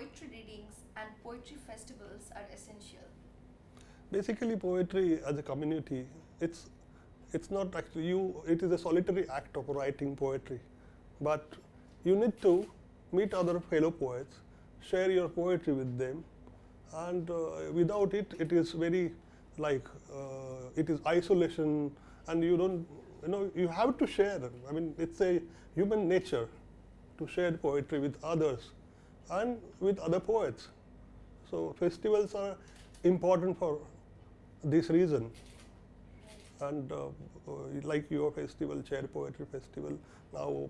poetry readings and poetry festivals are essential? Basically, poetry as a community, it's not actually you. It is a solitary act of writing poetry, but you need to meet other fellow poets, share your poetry with them, and without it, it is very like it is isolation, and you don't, you have to share. I mean, it's a human nature to share poetry with others and with other poets. So festivals are important for this reason. And like your festival, Chair Poetry Festival, now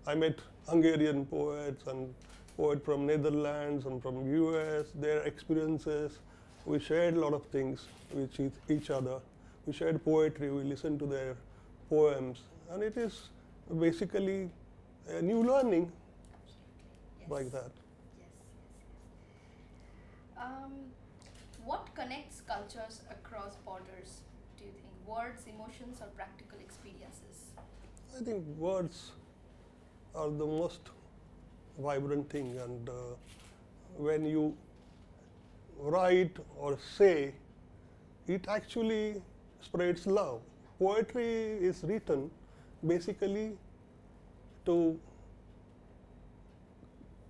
I met Hungarian poets and poets from Netherlands and from US, their experiences. We shared a lot of things with each other. We shared poetry, we listened to their poems, and it is basically a new learning. Yes. Like that. Yes. What connects cultures across borders, do you think? Words, emotions, or practical experiences? I think words are the most vibrant thing, and when you write or say, it actually spreads love. Poetry is written basically to,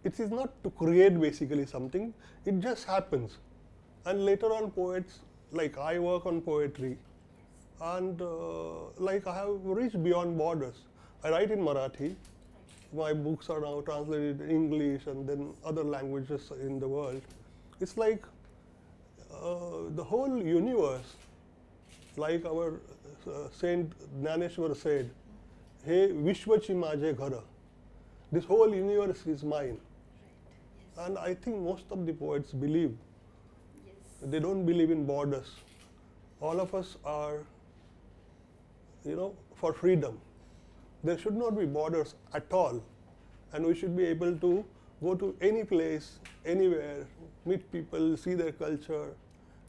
it is not to create basically something, it just happens. And later on poets, like I work on poetry, and like I have reached beyond borders. I write in Marathi, my books are now translated in English and then other languages in the world. It's like the whole universe, like our Saint Jnaneshwar said, "Hey Vishwachi Maje Ghara." This whole universe is mine. Yes. And I think most of the poets believe. Yes. They don't believe in borders. All of us are, for freedom. There should not be borders at all. And we should be able to go to any place, anywhere, meet people, see their culture,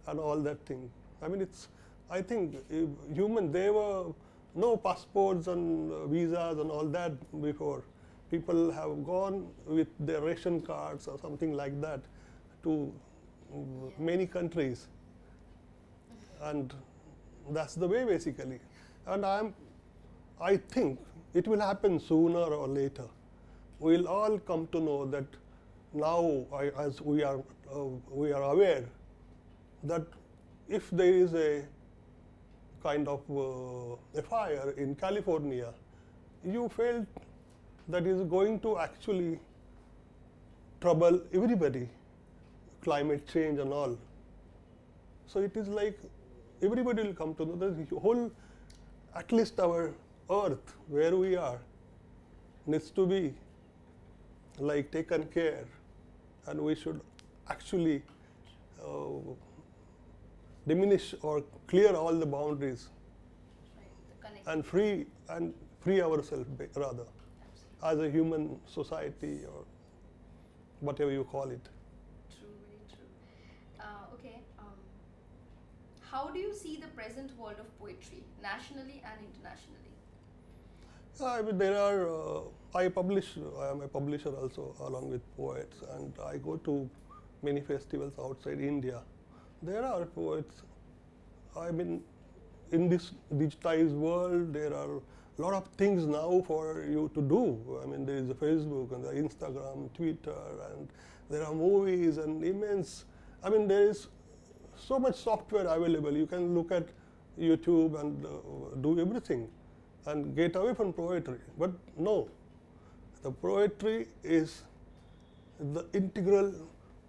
and all that thing. I mean, I think there were no passports and visas and all that before. People have gone with their ration cards or something like that to many countries. And that's the way basically. And I think it will happen sooner or later. We'll all come to know that now, as we are aware that if there is a kind of a fire in California, you felt that is going to actually trouble everybody, climate change and all. So it is like everybody will come to know that the whole, at least our earth where we are, needs to be like taken care, and we should actually diminish or clear all the boundaries and free ourselves rather, as a human society or whatever you call it. True, very true. Okay. How do you see the present world of poetry, nationally and internationally? I mean, there are, I am a publisher also along with poets, and I go to many festivals outside India. There are poets, I mean, in this digitized world, there are a lot of things now for you to do. I mean, there is a Facebook and the Instagram, Twitter, and there are movies and immense, I mean, there is so much software available. You can look at YouTube and do everything and get away from poetry. But no, the poetry is the integral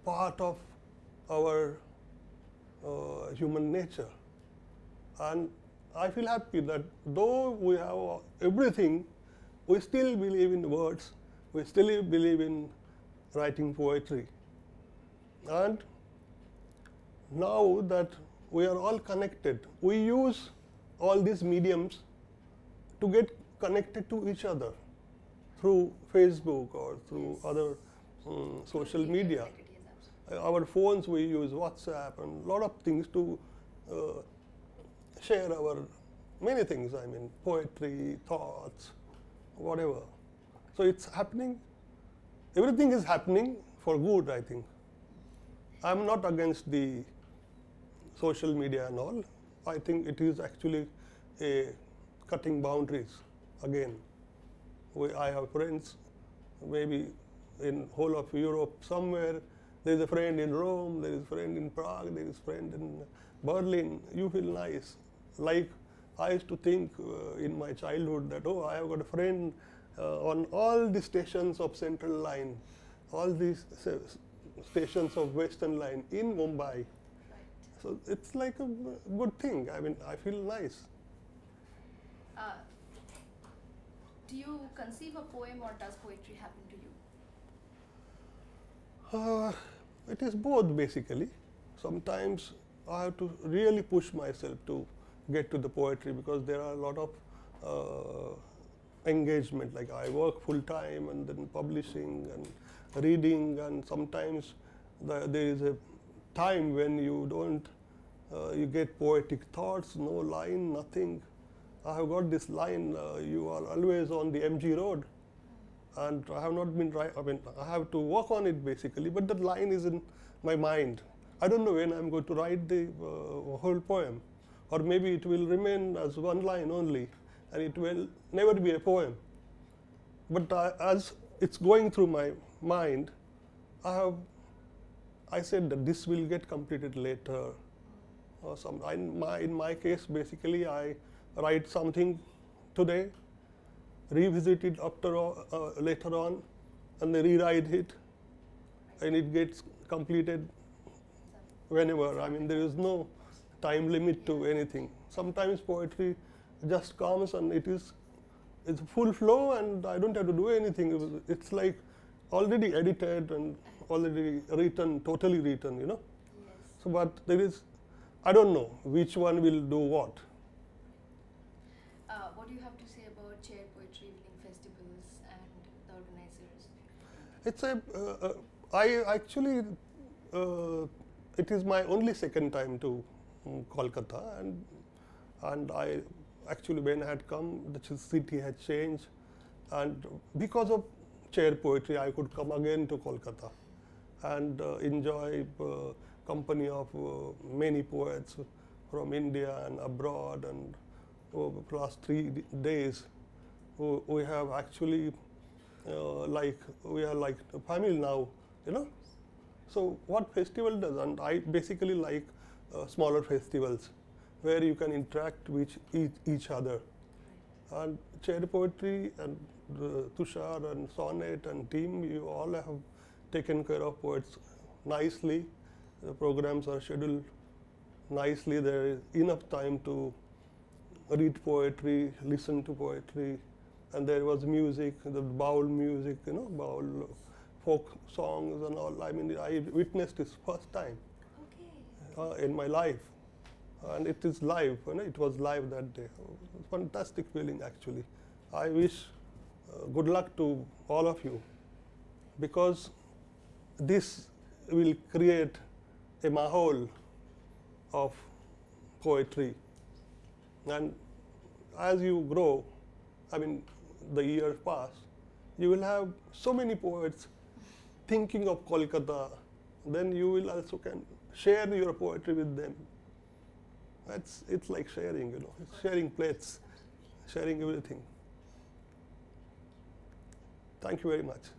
part of our human nature. And I feel happy that though we have everything, we still believe in words, we still believe in writing poetry. And now that we are all connected, we use all these mediums to get connected to each other through Facebook or through other social media. Our phones, we use WhatsApp and a lot of things to share our many things, I mean, poetry, thoughts, whatever. So it's happening, everything is happening for good, I think. I'm not against the social media and all. I think it is actually a cutting boundaries again. I have friends maybe in whole of Europe somewhere. There is a friend in Rome, there is a friend in Prague, there is a friend in Berlin. You feel nice. Like I used to think in my childhood that, oh, I have got a friend on all the stations of Central Line, all these stations of Western Line in Mumbai. Right. So it's like a good thing. I mean, I feel nice. Do you conceive a poem or does poetry happen to you? It is both basically. Sometimes I have to really push myself to get to the poetry because there are a lot of engagement. Like I work full time and then publishing and reading, and sometimes there is a time when you don't, you get poetic thoughts, no line, nothing. I have got this line, you are always on the MG road, and I have not been I mean, I have to work on it basically, but that line is in my mind. I don't know when I'm going to write the whole poem, or maybe it will remain as one line only, and it will never be a poem. But as it's going through my mind, I said that this will get completed later. Or in my case, basically, I write something today, revisit it later on, and then rewrite it, and it gets completed whenever. I mean, there is no time limit to anything. Sometimes poetry just comes and it's full flow, and I don't have to do anything. It's like already edited and already written, totally written, you know. Yes. So, but there is, I don't know which one will do what. What do you have to say about chair poetry evening festivals and the organizers? It's I actually, it is my only second time to Kolkata, and I actually, when I had come, the city had changed, and because of chair poetry, I could come again to Kolkata and enjoy company of many poets from India and abroad, and over the last 3 days, we have actually we are like a family now, you know. So what festival does, and I basically like smaller festivals where you can interact with each other. And chair poetry and Tushar and Sonnet and team, you all have taken care of poets nicely. The programs are scheduled nicely. There is enough time to read poetry, listen to poetry, and there was music, the baul music, you know, baul folk songs and all. I mean, I witnessed this first time in my life, and it is live. You know, it was live that day. Fantastic feeling, actually. I wish good luck to all of you, because this will create a mahal of poetry. And as you grow, I mean, the years pass, you will have so many poets thinking of Kolkata, then you will also can share your poetry with them. It's like sharing, you know, it's sharing plates, sharing everything. Thank you very much.